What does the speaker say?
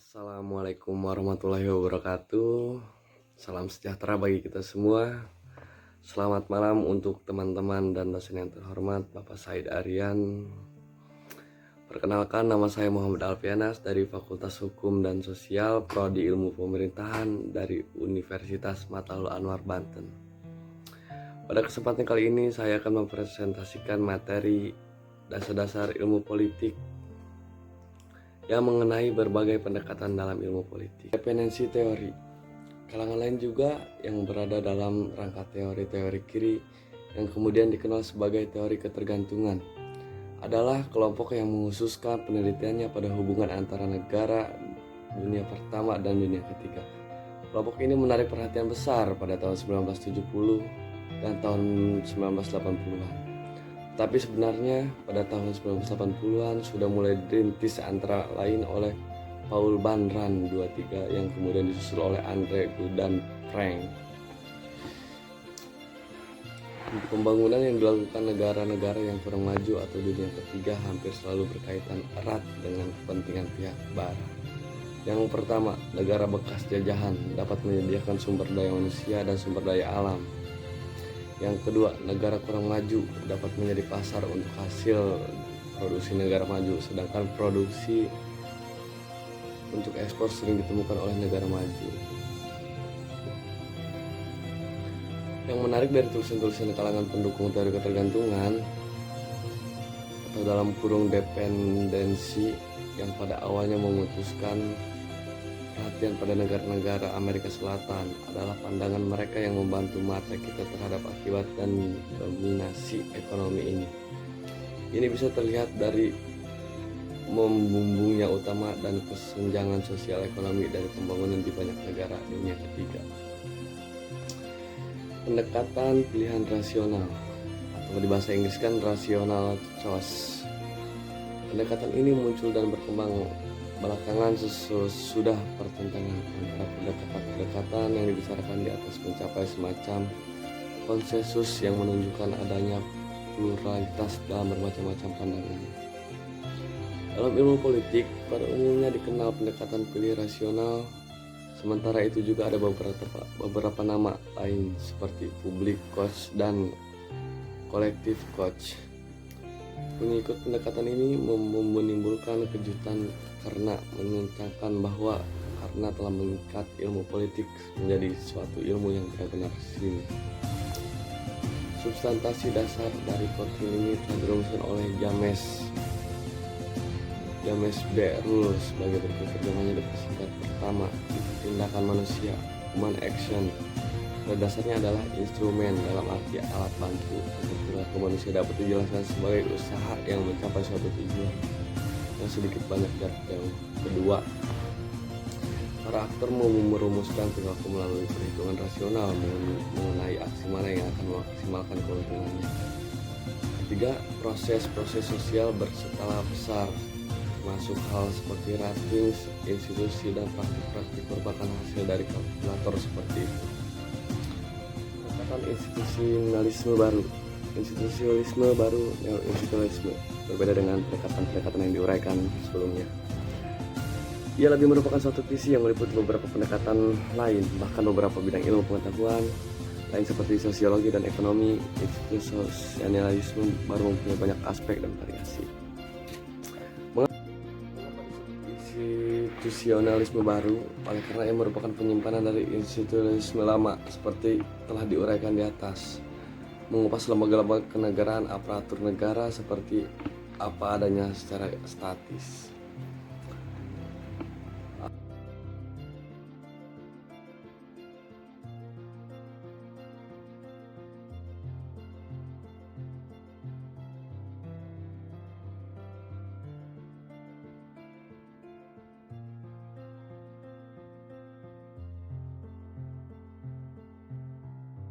Assalamualaikum warahmatullahi wabarakatuh. Salam sejahtera bagi kita semua. Selamat malam untuk teman-teman dan dosen yang terhormat Bapak Said Aryan. Perkenalkan, nama saya Muhammad Alfianas dari Fakultas Hukum dan Sosial Prodi Ilmu Pemerintahan dari Universitas Mataul Anwar, Banten. Pada kesempatan kali ini saya akan mempresentasikan materi dasar-dasar ilmu politik yang mengenai berbagai pendekatan dalam ilmu politik. Dependensi teori. Kalangan lain juga yang berada dalam rangka teori-teori kiri yang kemudian dikenal sebagai teori ketergantungan adalah kelompok yang menghususkan penelitiannya pada hubungan antara negara dunia pertama dan dunia ketiga. Kelompok ini menarik perhatian besar pada tahun 1970 dan tahun 1980-an. Tapi sebenarnya pada tahun 1980-an sudah mulai dirintis antara lain oleh Paul Banran 23 yang kemudian disusul oleh Andre Gudan Frank. Pembangunan yang dilakukan negara-negara yang kurang maju atau dunia ketiga hampir selalu berkaitan erat dengan kepentingan pihak barat. Yang pertama, negara bekas jajahan dapat menyediakan sumber daya manusia dan sumber daya alam. Yang kedua, negara kurang maju dapat menjadi pasar untuk hasil produksi negara maju, sedangkan produksi untuk ekspor sering ditemukan oleh negara maju. Yang menarik dari tulisan-tulisan kalangan pendukung teori ketergantungan atau dalam kurung dependensi yang pada awalnya memutuskan perhatian pada negara-negara Amerika Selatan adalah pandangan mereka yang membantu mata kita terhadap akibat dan dominasi ekonomi ini. Ini bisa terlihat dari membumbungnya utama dan kesenjangan sosial ekonomi dari pembangunan di banyak negara dunia ketiga. Pendekatan pilihan rasional atau di bahasa Inggris kan rational choice. Pendekatan ini muncul dan berkembang belakangan sesudah pertentangan antara pendekatan yang dibicarakan di atas mencapai semacam konsensus yang menunjukkan adanya pluralitas dalam bermacam-macam pandangan. Dalam ilmu politik, pada umumnya dikenal pendekatan pilih rasional, sementara itu juga ada beberapa nama lain seperti public coach dan collective coach. Pengikut pendekatan ini menimbulkan kejutan karena menyatakan bahwa karena telah mengikat ilmu politik menjadi suatu ilmu yang benar-benar resmi. Substansi dasar dari doktrin ini telah dirumuskan oleh James B. Rules sebagai berikut. Terjemahannya dipersingkat. Pertama, tindakan manusia, human action, pada dasarnya adalah instrumen dalam arti alat bantu agar perilaku manusia dapat dijelaskan sebagai usaha yang mencapai suatu tujuan yang sedikit banyak jarak jauh. Kedua, para aktor merumuskan perilaku melalui perhitungan rasional mengenai aksi mana yang akan memaksimalkan keuntungannya. Ketiga, proses-proses sosial berskala besar, masuk hal seperti ratings, institusi, dan praktik-praktik merupakan hasil dari kalkulator seperti itu. Institusionalisme baru neo-institusionalisme berbeda dengan pendekatan-pendekatan yang diuraikan sebelumnya. Ia lebih merupakan suatu visi yang meliputi beberapa pendekatan lain, bahkan beberapa bidang ilmu pengetahuan lain seperti sosiologi dan ekonomi. Institusionalisme baru mempunyai banyak aspek dan variasi. Institusionalisme baru oleh karena ia merupakan penyimpanan dari institusionalisme lama seperti telah diuraikan di atas, mengupas lembaga-lembaga kenegaraan, aparatur negara seperti apa adanya secara statis.